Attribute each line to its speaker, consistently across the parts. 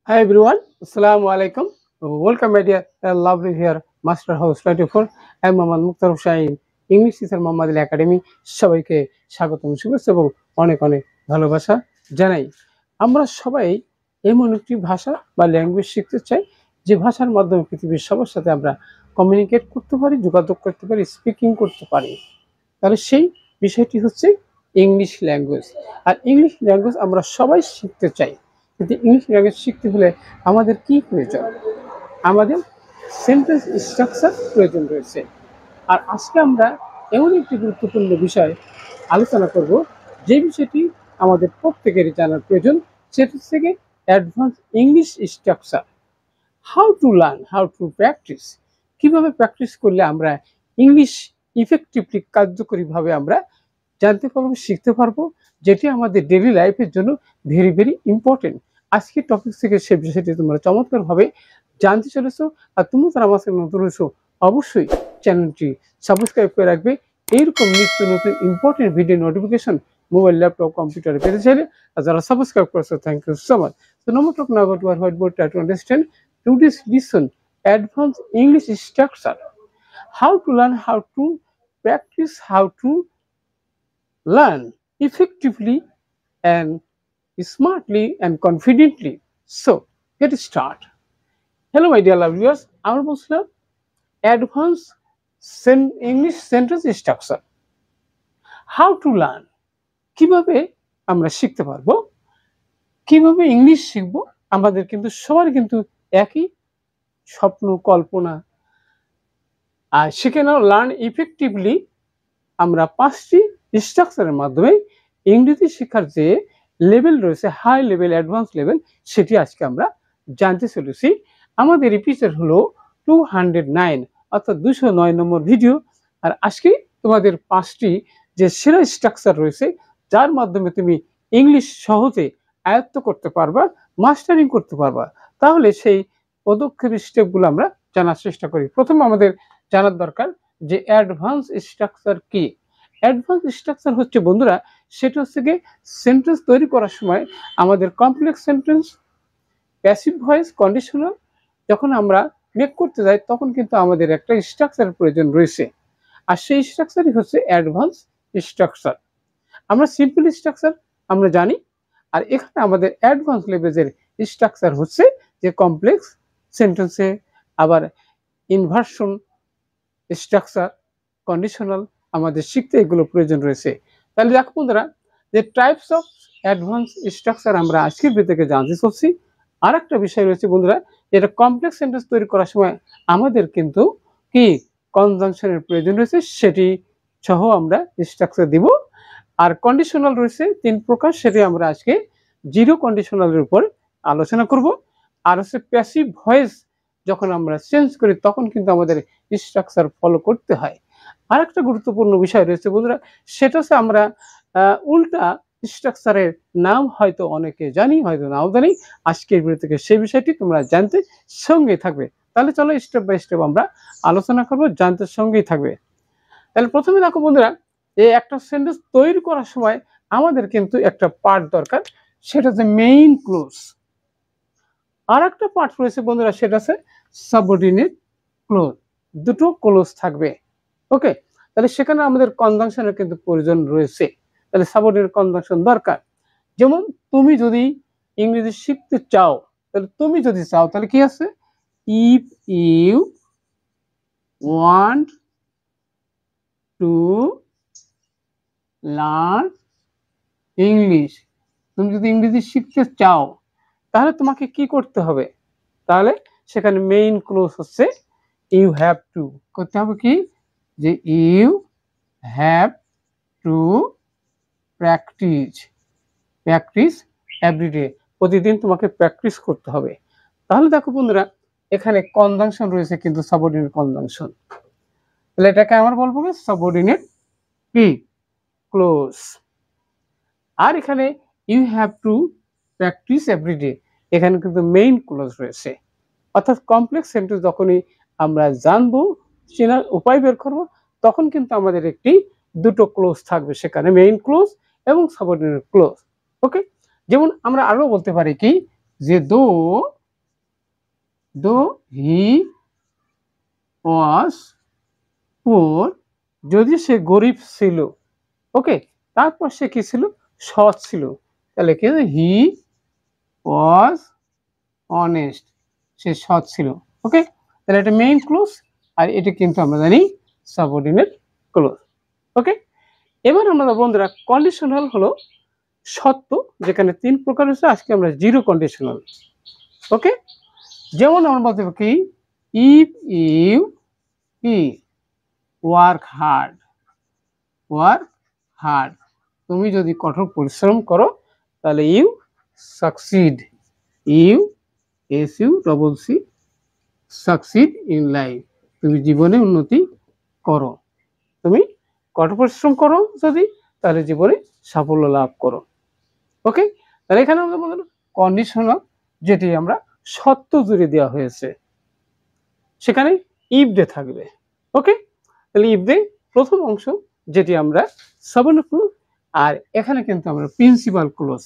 Speaker 1: Hi everyone, Assalamu alaikum. Welcome my dear lovely here Master House 24. I am Mohammad Mukhtar Hussain, English teacher Mohammad Ali academy. সবাইকে স্বাগতম, শুভেচ্ছা এবং অনেক অনেক ভালোবাসা জানাই। আমরা সবাই এমন একটি ভাষা বা ল্যাঙ্গুয়েজ শিখতে চাই যে ভাষার মাধ্যমে পৃথিবীর সবার সাথে আমরা কমিউনিকেট করতে পারি, যোগাযোগ করতে পারি, স্পিকিং করতে পারি। তাহলে সেই বিষয়টি হচ্ছে ইংলিশ ল্যাঙ্গুয়েজ। আর ইংলিশ ল্যাঙ্গুয়েজ আমরা সবাই শিখতে চাই, কিন্তু ইংলিশ ল্যাঙ্গুয়েজ শিখতে হলে আমাদের কি প্রয়োজন? আমাদের সেন্টেন্স স্ট্রাকচার প্রয়োজন রয়েছে। আর আজকে আমরা এমন একটি গুরুত্বপূর্ণ বিষয় আলোচনা করব, যে বিষয়টি আমাদের প্রত্যেকেরই জানার প্রয়োজন। সেটা হচ্ছে advance English structure. How to learn, how to practice. কিভাবে প্র্যাকটিস করলে আমরা ইংলিশ ইফেক্টিভলি, কার্যকরীভাবে আমরা জানতে পারবো, শিখতে পারবো, যেটি আমাদের ডেইলি লাইফের জন্য ভেরি ভেরি ইম্পর্টেন্ট। আজকের টপিক থেকে সে বিষয়টি তোমরা চমৎকারভাবে জানতে চলেছো। আর তুমি যারা আমার সাথে নতুন হয়েছো, অবশ্যই চ্যানেলটি সাবস্ক্রাইব করে রাখবে। এইরকম নিত্য নতুন important video notification mobile, laptop, কম্পিউটারে পেতে চাইলে। আর যারা সাবস্ক্রাইব করেছো, thank you so much. So now talk now about our whiteboard, try to understand today's lesson, advanced English structure. How to learn, how to practice, how to learn effectively and smartly and confidently. So get start. Hello my dear lovely viewers, আমরা বলছিলাম advance English sentence structure. How to learn, কিভাবে আমরা শিখতে পারবো, কিভাবে English শিখবো। আমাদের কিন্তু সবার কিন্তু একই স্বপ্ন, কল্পনা। আর সেখানে লার্ন ইফেক্টিভলি আমরা 5টি স্ট্রাকচারের মাধ্যমে ইংরেজি শেখার যে লেভেল রয়েছে, হাই লেভেল, অ্যাডভান্স লেভেল, সেটি আজকে আমরা জানতে চলেছি। আমাদের এপিসোড হলো 209, অর্থাৎ 209 নম্বর ভিডিও। আর আজকে তোমাদের 5টি যে সেরা স্ট্রাকচার রয়েছে, যার মাধ্যমে তুমি ইংলিশ সহজে আয়ত্ত করতে পারবা, মাস্টারিং করতে পারবা। তাহলে সেই পদক্ষেপ স্টেপগুলো আমরা জানার চেষ্টা করি। প্রথমে আমাদের জানার দরকার যে অ্যাডভান্স স্ট্রাকচার কি। অ্যাডভান্স স্ট্রাকচার হচ্ছে বন্ধুরা, সেটা হচ্ছে সেন্টেন্স তৈরি করার সময় আমাদের complex sentence, passive voice, conditional যখন আমরা মেক করতে যাই, তখন কিন্তু আমাদের একটা স্ট্রাকচারের প্রয়োজন রয়েছে। আর সেই স্ট্রাকচারই হচ্ছে অ্যাডভান্স স্ট্রাকচার। আমরা সিম্পল স্ট্রাকচার আমরা জানি, আর এখানে আমাদের অ্যাডভান্স লেভেলের স্ট্রাকচার হচ্ছে যে কমপ্লেক্স সেন্টেন্সে, আবার ইনভার্সন স্ট্রাকচার, কন্ডিশনাল আমাদের শিখতে এগুলো প্রয়োজন রয়েছে। তাহলে দেখো বন্ধুরা, যে টাইপস অফ অ্যাডভান্স স্ট্রাকচার আমরা আজকের ভিডিও থেকে জানতে চলছি। আর একটা বিষয় রয়েছে বন্ধুরা, যেটা কমপ্লেক্স সেন্টেন্স তৈরি করার সময় আমাদের কিন্তু কি কনজাংশনের প্রয়োজন রয়েছে, সেটি সহ আমরা স্ট্রাকচার দিব। আর কন্ডিশনাল রয়েছে 3 প্রকার, সেটি আমরা আজকে জিরো কন্ডিশনালের উপর আলোচনা করব। আর হচ্ছে প্যাসিভ ভয়েস, যখন আমরা চেঞ্জ করি তখন কিন্তু আমাদের স্ট্রাকচার ফলো করতে হয়। আর একটা গুরুত্বপূর্ণ বিষয় রয়েছে বন্ধুরা, সেটা হচ্ছে আমরা উল্টা স্ট্রাকচারের নাম হয়তো অনেকে জানি, হয়তো নাও জানি। আজকের ভিডিও থেকে সেই বিষয়টি তোমরা জানতে সঙ্গে থাকবে। তাহলে চলো স্টেপ বাই স্টেপ আমরা আলোচনা করবো, জানতে সঙ্গেই থাকবে। তাহলে প্রথমে দেখো বন্ধুরা, এই একটা সেন্টেন্স তৈরি করার সময় আমাদের কিন্তু একটা পার্ট দরকার, সেটা হচ্ছে মেইন ক্লোজ। আর একটা পার্ট রয়েছে বন্ধুরা, সেটা হচ্ছে সাবঅর্ডিনেট ক্লোজ। দুটো ক্লোজ থাকবে। ওকে, তাহলে সেখানে আমাদের কনজাংশনের কিন্তু প্রয়োজন রয়েছে। তাহলে সাবঅর্ডিনেট কনজাংশন দরকার। যেমন তুমি যদি ইংরেজি শিখতে চাও, তাহলে তুমি যদি চাও, তাহলে কি আছে? If you want to learn English, তুমি যদি ইংরেজি শিখতে চাও, তাহলে তোমাকে কি করতে হবে? তাহলে সেখানে মেইন ক্লোজ হচ্ছে ইউ হ্যাভ টু। করতে হবে কি? যে you have to practice, practice every day, প্রতিদিন তোমাকে প্র্যাকটিস করতে হবে। তাহলে দেখো বন্ধুরা, এখানে কনজাংশন রয়েছে কিন্তু সাবঅর্ডিনেট কনজাংশন। তাহলে এটাকে আমরা বলবো সাবঅর্ডিনেট কি ক্লোজ। আর এখানে you have to practice every day, এখানে কিন্তু মেইন ক্লোজ রয়েছে। অর্থাৎ কমপ্লেক্স সেন্টেন্স যখনই আমরা জানবো, চেনার উপায় বের করবো, তখন কিন্তু আমাদের দুটো ক্লোজ থাকবে, সেখানে মেইন ক্লোজ এবং সাবঅর্ডিনেট ক্লোজ। ওকে, যেমন আমরা আরো বলতে পারি কি, যে দো দো হি ওয়াজ পুয়ার, যদি সে গরিব ছিল, ওকে, তারপর সে কি ছিল, সৎ ছিল, তাহলে কি হি ওয়াজ অনেস্ট, সে সৎ ছিল, ওকে। তাহলে এটা মেইন ক্লোজ, আর এটা কিন্তু আমরা জানি সাবঅর্ডিনেট ক্লোজ, ওকে। এবার আমরা বন্ধুরা কন্ডিশনাল হলো সত্য, যেখানে 3 প্রকার হচ্ছে, আজকে আমরা জিরো কন্ডিশনাল, ওকে। যেমন আমরা বলতে পারি কি, ইফ ইউ কি ওয়ার্ক হার্ড, তুমি যদি কঠোর পরিশ্রম করো তাহলে you succeed, U S U double C succeed in life, তুমি জীবনে উন্নতি করো, তুমি কঠোর পরিশ্রম করো যদি, তাহলে জীবনে সাফল্য লাভ করো, ওকে। তাহলে এখানে আমরা বললাম কন্ডিশনাল, যেটি আমরা সত্য জুড়ে দেওয়া হয়েছে, সেখানে ইফ দে থাকবে, ওকে। তাহলে ইফ দে প্রথম অংশ, যেটি আমরা সাবঅর্ডিনেট ক্লোজ, আর এখানে কিন্তু আমরা প্রিন্সিপাল ক্লোজ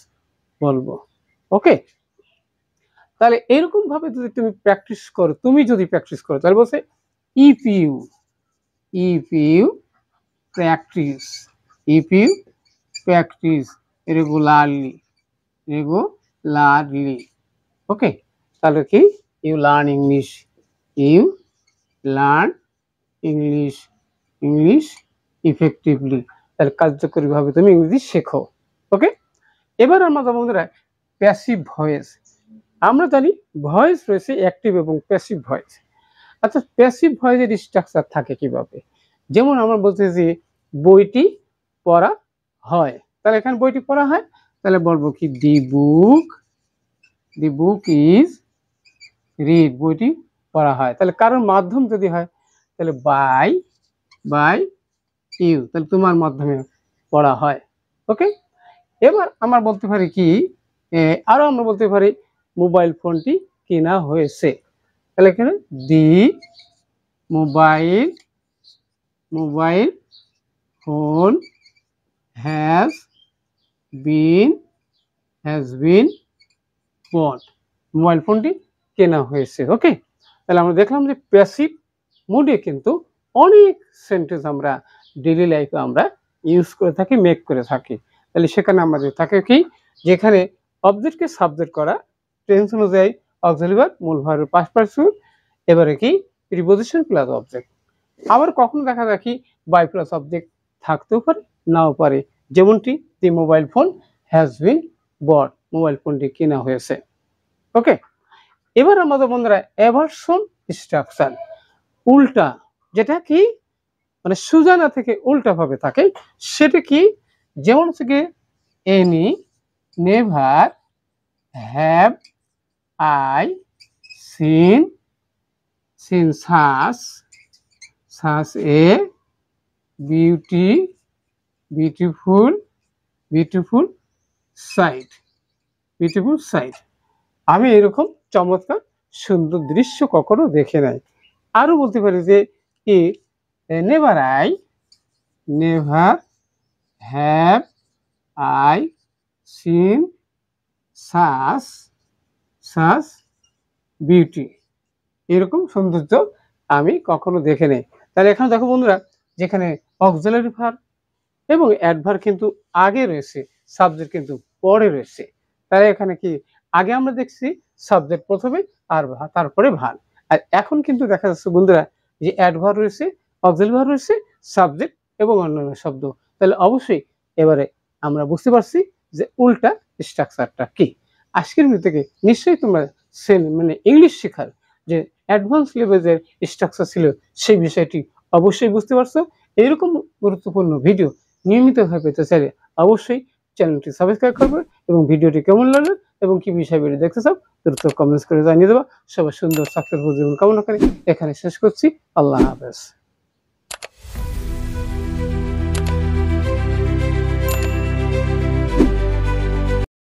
Speaker 1: বলবো, ওকে। তাহলে এরকম ভাবে যদি তুমি প্র্যাকটিস করো, তাহলে বলছে ইফ ইউ প্র্যাকটিস রেগুলারলি, ওকে। তাহলে কি, ইউ লার্ন ইংলিশ ইফেক্টিভলি, তাহলে কার্যকরী ভাবে তুমি ইংরেজি শেখো, ওকে। এবার আমরা বন্ধুরা প্যাসিভ ভয়েস, আমরা জানি ভয়েস রয়েছে অ্যাক্টিভ এবং প্যাসিভ ভয়েস। আচ্ছা, প্যাসিভ ভয়েসের স্ট্রাকচার থাকে কিভাবে? যেমন আমরা বলতেছি বইটি পড়া হয়, তাহলে এখানে বইটি পড়া হয়, তাহলে বলবো কি দি বুক ইজ রিড, বইটি পড়া হয়। তাহলে কারোর মাধ্যম যদি হয় তাহলে বাই ইউ, তাহলে তোমার মাধ্যমে পড়া হয়, ওকে। এবার আমরা বলতে পারি কি, আরো আমরা বলতে পারি মোবাইল ফোনটি কেনা হয়েছে, তাহলে এখানে the mobile phone has been bought, mobile ফোনটি কেনা হয়েছে, ওকে। তাহলে আমরা দেখলাম যে প্যাসিভ মুডে কিন্তু অনেক সেন্টেন্স আমরা ডেইলি লাইফে আমরা ইউজ করে থাকি, মেক করে থাকি। তাহলে সেখানে আমাদের থাকে কি, যেখানে অবজেক্টকে সাবজেক্ট করা, টেন্স অনুযায়ী অক্সিলারি ভার্ব, মূল ভার্বের পাস্ট পার্টিসিপল, এবারে কি প্রিপোজিশন প্লাস অবজেক্ট। আবার কখনো দেখা যায় কি বাই প্লাস অবজেক্ট থাকতেও পারে, নাও পারে, যেমনটি the mobile phone has been bought, mobile ফোনটি কেনা হয়েছে, ওকে। এবার আমাদের বন্ধুরা এভারশন স্ট্রাকচার, উল্টা, যেটা কি মানে সুজানা থেকে উল্টা ভাবে থাকে, সেটা কি, যেমন হচ্ছে কি any never have I seen such a beautiful sight, আমি এরকম চমৎকার সুন্দর দৃশ্য কখনো দেখে নাই। আরো বলতে পারি যে কি, never have I seen such beauty, এরকম সৌন্দর্য আমি কখনো দেখে নেই। তাহলে এখানে দেখো বন্ধুরা, যেখানে অক্সিলারি ভার্ব এবং অ্যাডভার্ব কিন্তু আগে রয়েছে, সাবজেক্ট কিন্তু পরে রয়েছে। তাহলে এখানে কি, আগে আমরা দেখছি সাবজেক্ট প্রথমে আর তারপরে ভার্ব, আর এখন কিন্তু দেখা যাচ্ছে বন্ধুরা যে অ্যাডভার্ব রয়েছে, অক্সিলারি ভার্ব রয়েছে, সাবজেক্ট এবং অন্যান্য শব্দ। তাহলে অবশ্যই এবারে আমরা বুঝতে পারছি যে উল্টা স্ট্রাকচারটা কি। আজকের ভিডিও থেকে নিশ্চয়ই তোমরা মানে ইংলিশ শেখার যে অ্যাডভান্স লেভেলের স্ট্রাকচার ছিল, সেই বিষয়টি অবশ্যই বুঝতে পারছো। এইরকম গুরুত্বপূর্ণ ভিডিও নিয়মিতভাবে পেতে চাইলে অবশ্যই চ্যানেলটি সাবস্ক্রাইব করবে, এবং ভিডিওটি কেমন লাগলো এবং কি বিষয় ভিডিও দেখতে চাও দ্রুত কমেন্টস করে জানিয়ে দেবা। সবাই সুন্দর সাকসেসফুল জীবন কামনা করে এখানে শেষ করছি। আল্লাহ হাফেজ।